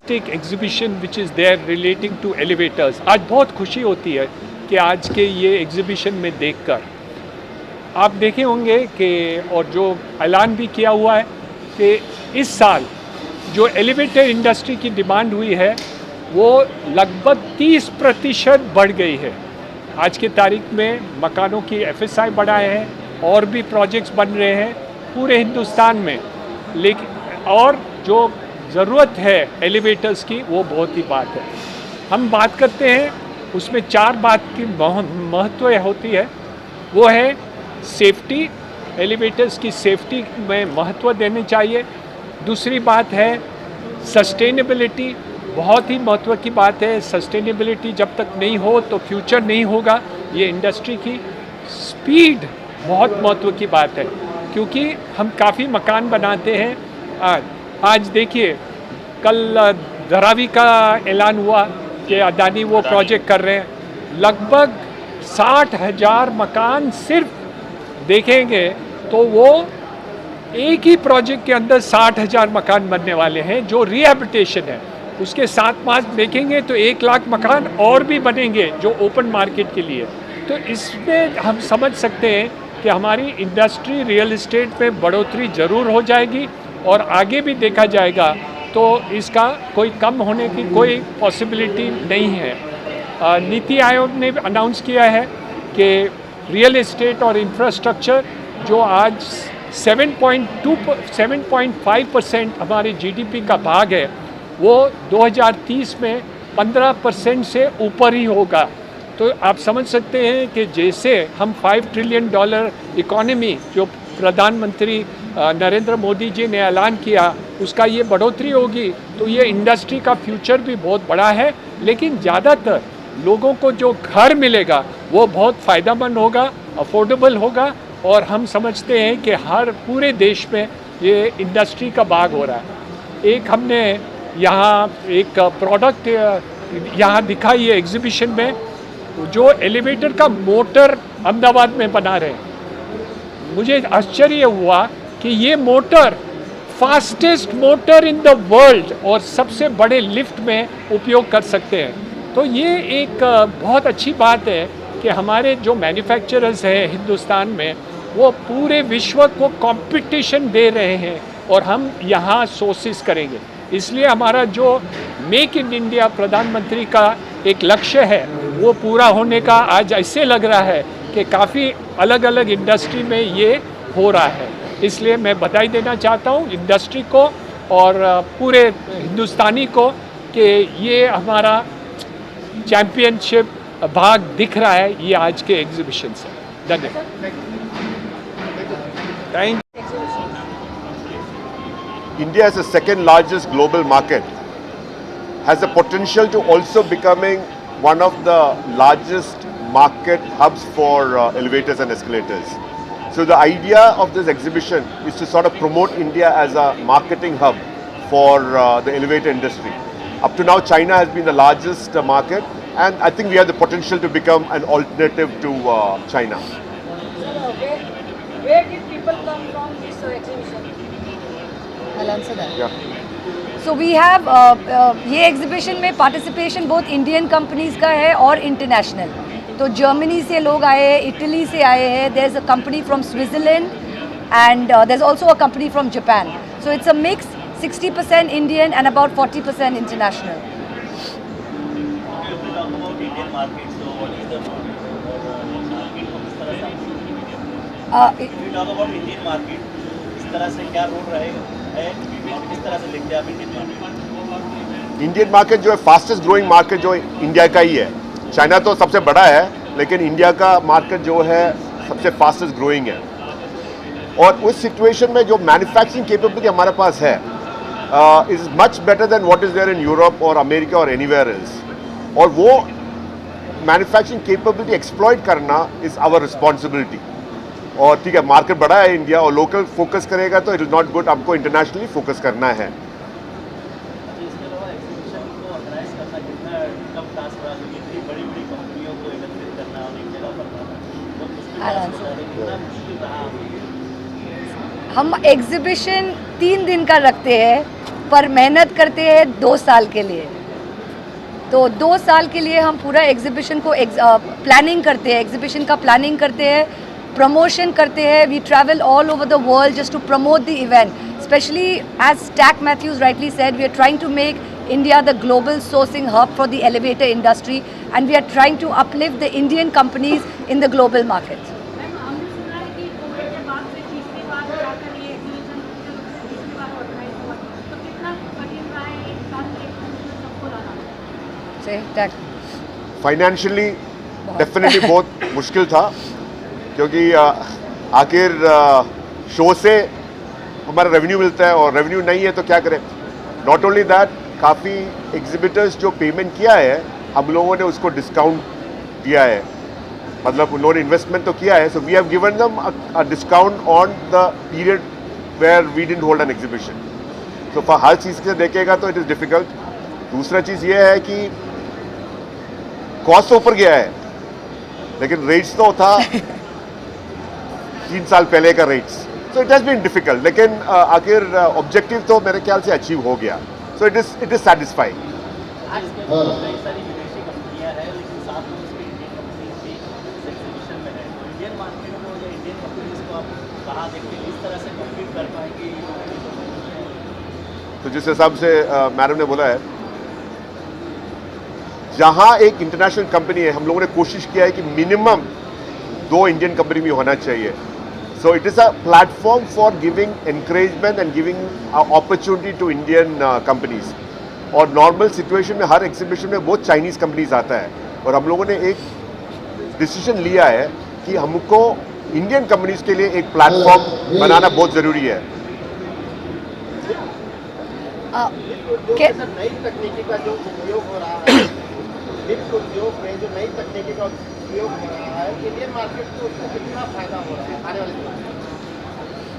Fantastic exhibition which is there relating to elevators. आज बहुत खुशी होती है कि आज के ये एग्जीबिशन में देखकर आप देखे होंगे कि और जो ऐलान भी किया हुआ है कि इस साल जो एलिवेटर इंडस्ट्री की डिमांड हुई है वो लगभग 30% बढ़ गई है। आज की तारीख में मकानों की FSI बढ़ाए हैं और भी प्रोजेक्ट्स बन रहे हैं पूरे हिंदुस्तान में, लेकिन और जो ज़रूरत है एलिवेटर्स की वो बहुत ही बात है। हम बात करते हैं उसमें 4 बात की महत्व होती है। वो है सेफ्टी, एलिवेटर्स की सेफ्टी में महत्व देनी चाहिए। दूसरी बात है सस्टेनेबिलिटी, बहुत ही महत्व की बात है। सस्टेनेबिलिटी जब तक नहीं हो तो फ्यूचर नहीं होगा ये इंडस्ट्री की। स्पीड बहुत महत्व की बात है क्योंकि हम काफ़ी मकान बनाते हैं। आज देखिए कल धारावी का ऐलान हुआ कि अदानी वो प्रोजेक्ट कर रहे हैं, लगभग 60,000 मकान सिर्फ देखेंगे तो वो एक ही प्रोजेक्ट के अंदर 60,000 मकान बनने वाले हैं जो रिहैबिलिटेशन है। उसके साथ साथ देखेंगे तो 1 लाख मकान और भी बनेंगे जो ओपन मार्केट के लिए। तो इसमें हम समझ सकते हैं कि हमारी इंडस्ट्री रियल एस्टेट में बढ़ोतरी ज़रूर हो जाएगी और आगे भी देखा जाएगा तो इसका कोई कम होने की कोई पॉसिबिलिटी नहीं है। नीति आयोग ने अनाउंस किया है कि रियल एस्टेट और इंफ्रास्ट्रक्चर जो आज 7.5% हमारे GDP का भाग है वो 2030 में 15% से ऊपर ही होगा। तो आप समझ सकते हैं कि जैसे हम $5 ट्रिलियन इकोनॉमी जो प्रधानमंत्री नरेंद्र मोदी जी ने ऐलान किया उसका ये बढ़ोतरी होगी तो ये इंडस्ट्री का फ्यूचर भी बहुत बड़ा है। लेकिन ज़्यादातर लोगों को जो घर मिलेगा वो बहुत फ़ायदेमंद होगा, अफोर्डेबल होगा और हम समझते हैं कि हर पूरे देश में ये इंडस्ट्री का भाग हो रहा है। एक हमने यहाँ एक प्रोडक्ट यहाँ दिखाई है एग्जीबिशन में, जो एलिवेटर का मोटर अहमदाबाद में बना रहे हैं। मुझे आश्चर्य हुआ कि ये motor fastest motor in the world और सबसे बड़े लिफ्ट में उपयोग कर सकते हैं। तो ये एक बहुत अच्छी बात है कि हमारे जो मैन्युफैक्चरर्स हैं हिंदुस्तान में वो पूरे विश्व को कंपटीशन दे रहे हैं और हम यहाँ सोर्सेस करेंगे। इसलिए हमारा जो मेक इन इंडिया प्रधानमंत्री का एक लक्ष्य है वो पूरा होने का आज ऐसे लग रहा है कि काफ़ी अलग अलग इंडस्ट्री में ये हो रहा है। इसलिए मैं बधाई देना चाहता हूँ इंडस्ट्री को और पूरे हिंदुस्तानी को कि ये हमारा चैम्पियनशिप भाग दिख रहा है ये आज के एग्जीबिशन से। धन्यवाद। Thank you. India as the second largest global market has the potential to also becoming one of the largest market hubs for elevators and escalators. So the idea of this exhibition is to sort of promote India as a marketing hub for the elevator industry. Up to now, China has been the largest market, and I think we have the potential to become an alternative to China. Where did people come from this exhibition? I'll answer that. Yeah. So we have ये exhibition में participation both Indian companies का है और international. तो Germany से लोग आए हैं, इटली से आए हैं, there's a company from Switzerland and there's also a company from Japan. So it's a mix, 60% Indian and about 40% international. If we talk about Indian market, so what is the market को किस तरह से if we talk about Indian market, इस तरह से क्या role रहेगा है, किस तरह से देखते हैं आप इंडियन मार्केट? इंडियन मार्केट जो है फास्टेस्ट ग्रोइंग मार्केट जो इंडिया का ही है। चाइना तो सबसे बड़ा है लेकिन इंडिया का मार्केट जो है सबसे फास्टेस्ट ग्रोइंग है। और उस सिचुएशन में जो मैन्युफैक्चरिंग कैपेबिलिटी हमारे पास है is much better than what is there in Europe और अमेरिका और एनीवेयर एल्स। और वो मैन्युफैक्चरिंग कैपेबिलिटी एक्सप्लॉइट करना इज आवर रिस्पॉन्सिबिलिटी। और ठीक है मार्केट बड़ा है इंडिया और लोकल फोकस करेगा तो इट इज़ नॉट गुड, हमको इंटरनेशनली फोकस करना है। हम एग्जीबिशन 3 दिन का रखते हैं पर मेहनत करते हैं 2 साल के लिए। तो 2 साल के लिए हम पूरा एग्जीबिशन को प्लानिंग करते हैं, एग्जीबिशन का प्लानिंग करते हैं, प्रमोशन करते हैं। We travel all over the world just to promote the event, specially as टैक Mathews rightly said, we are trying to make India the global sourcing hub for the elevator industry, and we are trying to uplift the Indian companies in the global market. Ma'am, हमने सुना है कि Covid के बाद से तीसरी बार जाकर ये एग्जीबिशन तीसरी बार ऑर्गेनाइज हुआ, तो कितना कठिन रहा है एक साथ एक सबको लाना? Say tag. फाइनेंशियली डेफिनेटली बहुत मुश्किल था, क्योंकि आखिर शो से हमारा रेवेन्यू मिलता है और रेवेन्यू नहीं है तो क्या करें। नॉट ओनली दैट, काफ़ी एग्जिबिटर्स जो पेमेंट किया है हम लोगों ने उसको डिस्काउंट दिया है, मतलब उन्होंने इन्वेस्टमेंट तो किया है, so we have given them a discount on the period where we didn't hold an exhibition. So for हर चीज़ से देखेगा तो इट इज़ डिफ़िकल्ट। दूसरा चीज़ ये है कि कॉस्ट तो ऊपर गया है, लेकिन रेट्स तो था 3 साल पहले का rates, so it has been difficult, लेकिन आखिर ऑब्जेक्टिव तो मेरे ख्याल से अचीव हो गया, सो इट इज़ सैटिस्फाइंग। आज के कई सारी विदेशी कंपनियां हैं, लेकिन साथ में उसकी इंडियन कंपनीज भी इस एग्जीबिशन में है। तो इंडियन मार्केट को या इंडियन कंपनीज को आप कहाँ देखते हैं, किस तरह से कम्पीट कर पाएंगे? तो जिस हिसाब से मैडम ने बोला है, जहाँ एक इंटरनेशनल कंपनी है, हम लोगों ने कोशिश किया है कि मिनिमम 2 इंडियन कंपनी भी होना चाहिए। So it is a platform for giving encouragement and giving opportunity to Indian companies. और नॉर्मल सिचुएशन में हर एग्जीबिशन में बहुत चाइनीज़ कंपनीज आता है, और हम लोगों ने एक डिसीजन लिया है कि हमको इंडियन कंपनीज के लिए एक प्लेटफॉर्म बनाना बहुत ज़रूरी है। नई तकनीकी का जो उपयोग हो रहा है, लिफ्ट उद्योग में जो नई तकनीकी का उपयोग हो रहा है, इंडियन मार्केट को उसको कितना फायदा हो रहा है आने वाले दिनों में?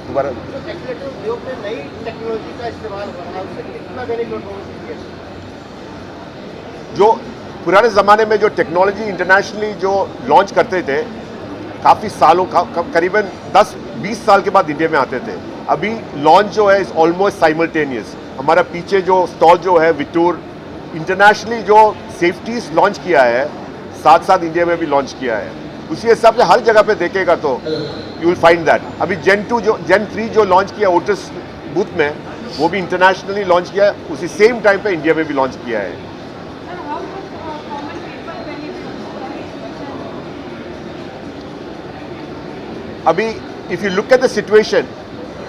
दोबारा जो एक्सीलेटर उद्योग में नई टेक्नोलॉजी का इस्तेमाल हो रहा है, उससे कितना बेनिफिट हो सकती है? जो पुराने ज़माने में जो टेक्नोलॉजी इंटरनेशनली जो लॉन्च करते थे, काफ़ी सालों करीबन 10-20 साल के बाद इंडिया में आते थे। अभी लॉन्च जो है इज़ ऑलमोस्ट साइमल्टेनियस। हमारा पीछे जो स्टॉल जो है विटूर, इंटरनेशनली जो सेफ्टीज लॉन्च किया है, साथ साथ इंडिया में भी लॉन्च किया है। उसी हिसाब से हर जगह पे देखेगा तो यू विल फाइंड दैट। अभी Gen 3 जो लॉन्च किया ओटिस बूथ में, वो भी इंटरनेशनली लॉन्च किया है, उसी सेम टाइम पे इंडिया में भी लॉन्च किया है। Sir, how does common people benefit from exhibition? अभी if you look at the situation,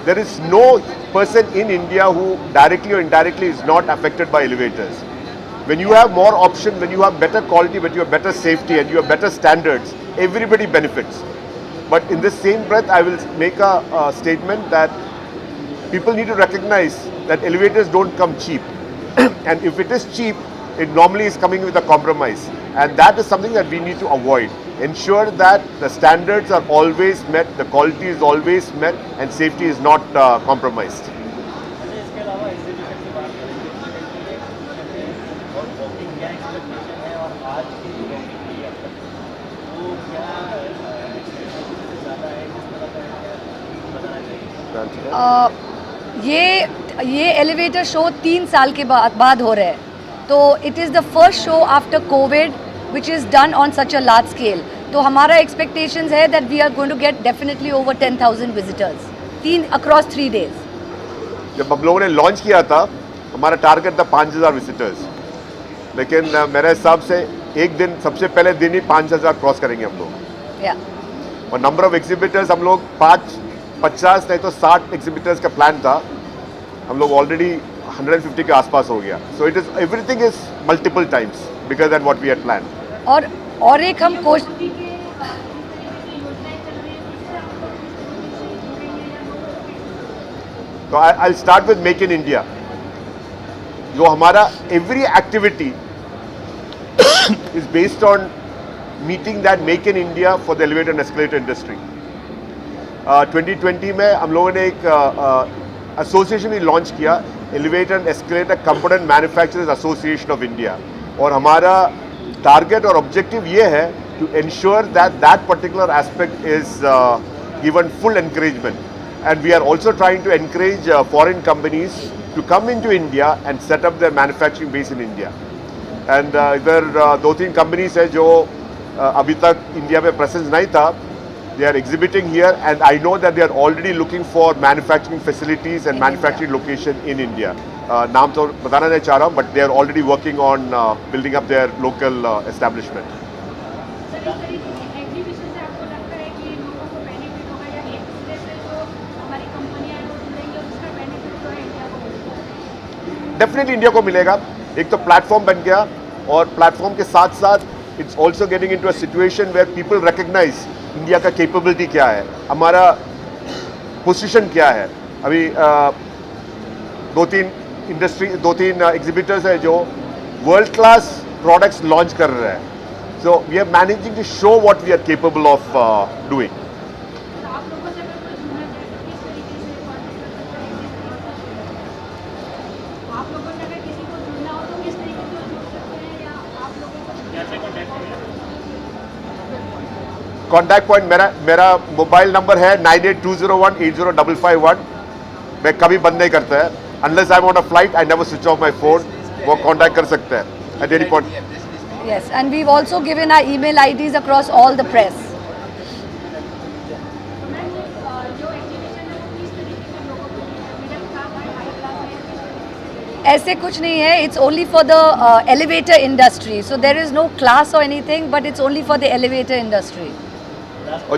there is no person in India who directly or indirectly is not affected by elevators. When you have more option, when you have better quality, when you have better safety and you have better standards, everybody benefits. But in the same breath, I will make a statement that people need to recognize that elevators don't come cheap. And if it is cheap, it normally is coming with a compromise. And that is something that we need to avoid. Ensure that the standards are always met, the quality is always met, and safety is not compromised. अच्छा, इसके अलावा exhibition की बात करें और walking क्या expectation है, और आज की जो वॉकिंग की है वो क्या एक्सपेक्टेशन से ज़्यादा है, किस तरह का बताना चाहिए? ये एलिवेटर शो 3 साल के बाद हो रहा है, तो it is the first show after Covid which is done on such a large scale. तो हमारा expectations है that we are going to get definitely over 10,000 visitors across 3 days. जब हम लोगों ने लॉन्च किया था, हमारा टारगेट था 5,000 विजिटर्स, लेकिन मेरे हिसाब से एक दिन, सबसे पहले दिन ही 5,000 क्रॉस करेंगे हम लोग। Yeah. और नंबर ऑफ एग्जिबिटर्स हम लोग 50 नहीं तो 60 एग्जिबिटर्स का प्लान था, हम लोग ऑलरेडी 150 के आसपास हो गया। So it is everything is multiple times because that what we had plan. और एक हम तो I start with make in India, जो हमारा every activity is based on meeting that make in India for the elevator and escalator industry. 2020 में हम लोगों ने एक एसोसिएशन भी लॉन्च किया, elevator and escalator component manufacturers association of India, और हमारा टारगेट और ऑब्जेक्टिव ये है to ensure that that particular aspect is given full encouragement and we are also trying to encourage foreign companies to come into India and set up their manufacturing base in India. And इधर 2-3 companies है जो अभी तक India में presence नहीं था. They are exhibiting here, and I know that they are already looking for manufacturing facilities and manufacturing location in India. नाम तो बताना नहीं चाह रहा हूँ, but they are already working on building up their local establishment. Sir, इस तरीके की एग्जीबिशन से आपको लगता है कि लोगों को बेनिफिट होगा या एक दूसरे से जो हमारी कंपनियां हैं वो जुड़ेंगी और उसका बेनिफिट जो है इंडिया को मिलेगा? डेफिनेटली इंडिया को मिलेगा. एक तो प्लेटफॉर्म बन गया, और प्लेटफॉर्म के साथ साथ it's also getting into a situation where people recognise India का कैपेबिलिटी क्या है, हमारा पोजीशन क्या है. अभी 2-3 एग्जिबिटर्स है जो वर्ल्ड क्लास प्रोडक्ट्स लॉन्च कर रहे हैं. So we are managing to show what we are capable of doing. तो आप लोगों से अगर कोई जुड़ना चाहे तो किस तरीके से कॉन्टेक्ट कर सकते हैं? आप लोगों से अगर किसी को जुड़ना हो तो किस तरीके से जुड़ सकते हैं, या आप लोगों को कैसे कॉन्टेक्ट करें? कॉन्टैक्ट पॉइंट मेरा मोबाइल नंबर है 9820180551. मैं कभी बंद नहीं करता है. Unless I want a flight I never switch off my phone. वो कॉन्टैक्ट कर सकते हैं at any point. Yes, and we've also given our email IDs across all the press. तो मैम जो एग्जीबिशन है वो किस तरीके के लोगों को मिडिल क्लास है, हाई क्लास है, किस तरीके से? ऐसे कुछ नहीं है. It's only for the elevator industry. So there is no class or anything, but it's only for the elevator industry. और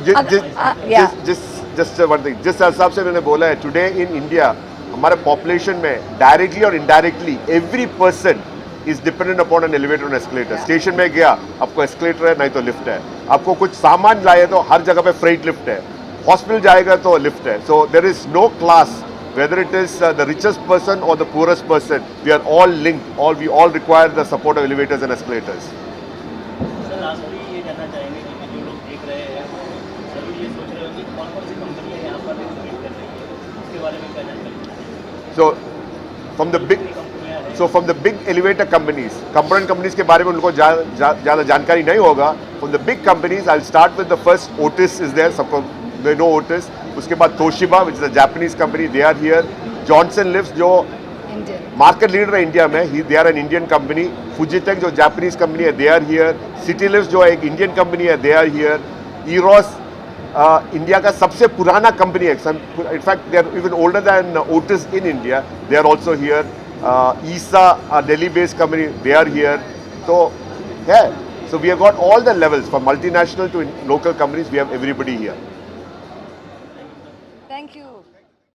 yeah. जिस वन थिंग जिस हिसाब से मैंने बोला है, टुडे इन इंडिया हमारे पॉपुलेशन में डायरेक्टली और indirectly every person is dependent upon an elevator और एस्केलेटर. स्टेशन में गया आपको एस्केलेटर है, नहीं तो लिफ्ट है. आपको कुछ सामान लाए तो हर जगह पे फ्रेट लिफ्ट है. हॉस्पिटल जाएगा तो लिफ्ट है. So there is no class, whether it is the richest person or the poorest person, we are all linked. We all require the support of elevators and escalators. Sir lastly ये कहना चाहेंगे कि जो लोग देख रहे हैं सभी ये सोच रहे हो कि कौन कौन सी कंपनियां यहाँ पर एग्जिबिट कर रही है, उसके बारे में क्या जानकारी? So from the big elevator companies, component companies के बारे में उनको ज़्यादा जानकारी नहीं होगा. From the big companies, I'll start with the first. Otis is there. सबको they know Otis. उसके बाद Toshiba, which is a Japanese company, they are here. Johnson Lifts जो Indian. मार्केट लीडर है इंडिया में, they are an Indian company. Fujitec जो Japanese company है, they are here. City Lifts जो एक Indian company है, they are here. Eros India का सबसे पुराना कंपनी है. In fact they are even older than Otis in India. They are also here. ईसा Delhi based company, they are here. तो है. So we have got all the levels from multinational to local companies. We have everybody here. Thank you.